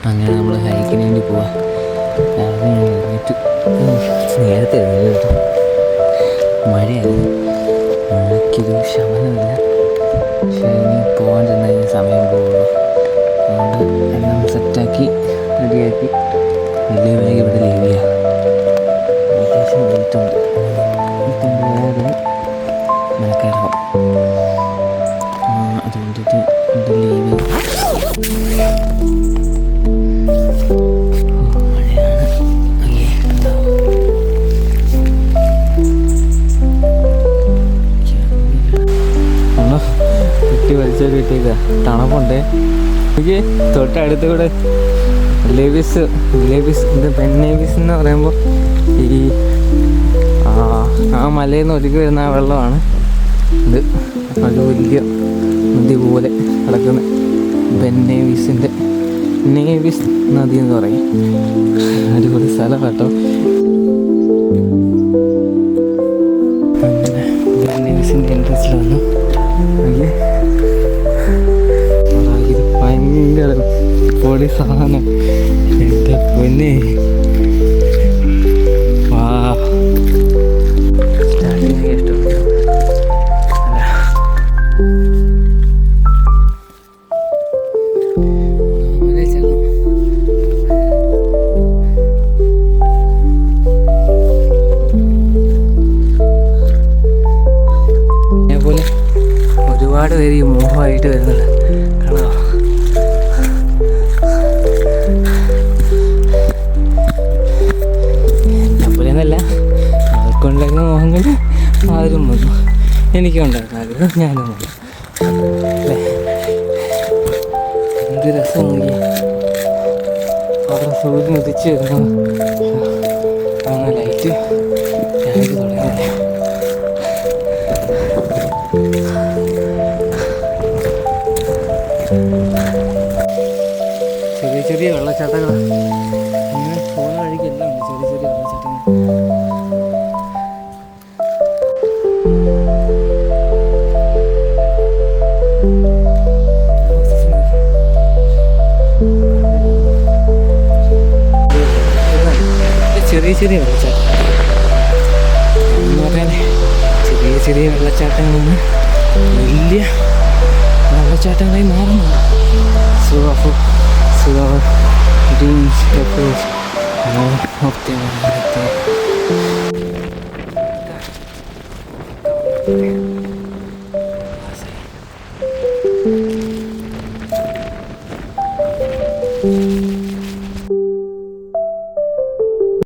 അങ്ങനെ നമ്മൾ ഹൈക്കിന് വേണ്ടി പോവാം. രാവിലെ ഞാൻ എഴുന്നേറ്റ് നേരത്തെ എഴുന്നേറ്റ് കേട്ടോ. മഴയായിരുന്നു, മഴയ്ക്കൊരു ശമനമില്ല. പക്ഷേ ഇനി പോകാൻ ചെന്ന് കഴിഞ്ഞാൽ സമയം പോകുള്ളൂ. അതുകൊണ്ട് എല്ലാം സെറ്റാക്കി റെഡിയാക്കി വലിയ ബാഗ് ഇവിടെ ലീവ് ചെയ്യാം. അത്യാവശ്യം വെയിറ്റുണ്ട്, കൊണ്ടുപോയാലും മനക്കാരാവും. അതുകൊണ്ടിട്ട് ഇത് ലീവ് മഴയാണ്. അല്ലേ ഒന്ന് കുട്ടി വലിച്ച കിട്ടിയേക്ക തണുപ്പുണ്ട്. എനിക്ക് തൊട്ടടുത്ത് കൂടെ ലേബീസ് ഇത് പെണ്ണേബീസ് എന്ന് പറയുമ്പോൾ ഈ ആ മലയിൽ നിന്ന് ഒഴുകി വരുന്ന ആ വെള്ളമാണ് ഇത്. അത് വലിയ നദി പോലെ കിടക്കുന്ന ബെന്നേവിസിൻ്റെ നേവിസ് നദി എന്ന് പറയും. അടിപൊളി സ്ഥലം കേട്ടോ. അങ്ങനെ ബെന്നേവിസിൻ്റെ എൻട്രൻസിൽ വന്നു. അല്ലേ ഇത് ഭയങ്കര പൊടി സാധനം. എൻ്റെ പൊന്നെ, വാ സ്റ്റാർട്ടിങ് ഇഷ്ടപ്പെട്ടു. അതേപോലെ ഒരുപാട് പേര് ഈ മോഹമായിട്ട് വരുന്നുണ്ട്. കാണാമോ? എന്നെപ്പോലെന്നല്ല, അവർക്കുണ്ടായിരുന്ന മോഹങ്ങൾ ആരും വന്നു. എനിക്കുണ്ടായിരുന്ന ആഗ്രഹം ഞാനും വന്നു. അല്ലേ എന്ത് രസം നോക്കി അവിടെ സൂര്യൻ ഉദിച്ച് വരുന്നു. അങ്ങനെ ലൈറ്റ് ഞാനിത് തുടങ്ങിയില്ലേ. ചെറിയ ചെറിയ വെള്ളച്ചാട്ടങ്ങളാണ്. ഇങ്ങനെ പോകുന്ന വഴിക്കെല്ലാം ഉണ്ട് ചെറിയ ചെറിയ വെള്ളച്ചാട്ടങ്ങൾ. ചെറിയ ചെറിയ വെള്ളച്ചാട്ടം എന്ന് പറയാൻ ചെറിയ ചെറിയ വെള്ളച്ചാട്ടങ്ങളാണ് വലിയ വെള്ളച്ചാട്ടങ്ങളായി മാറുന്നു. So, dreams, efforts, optimism.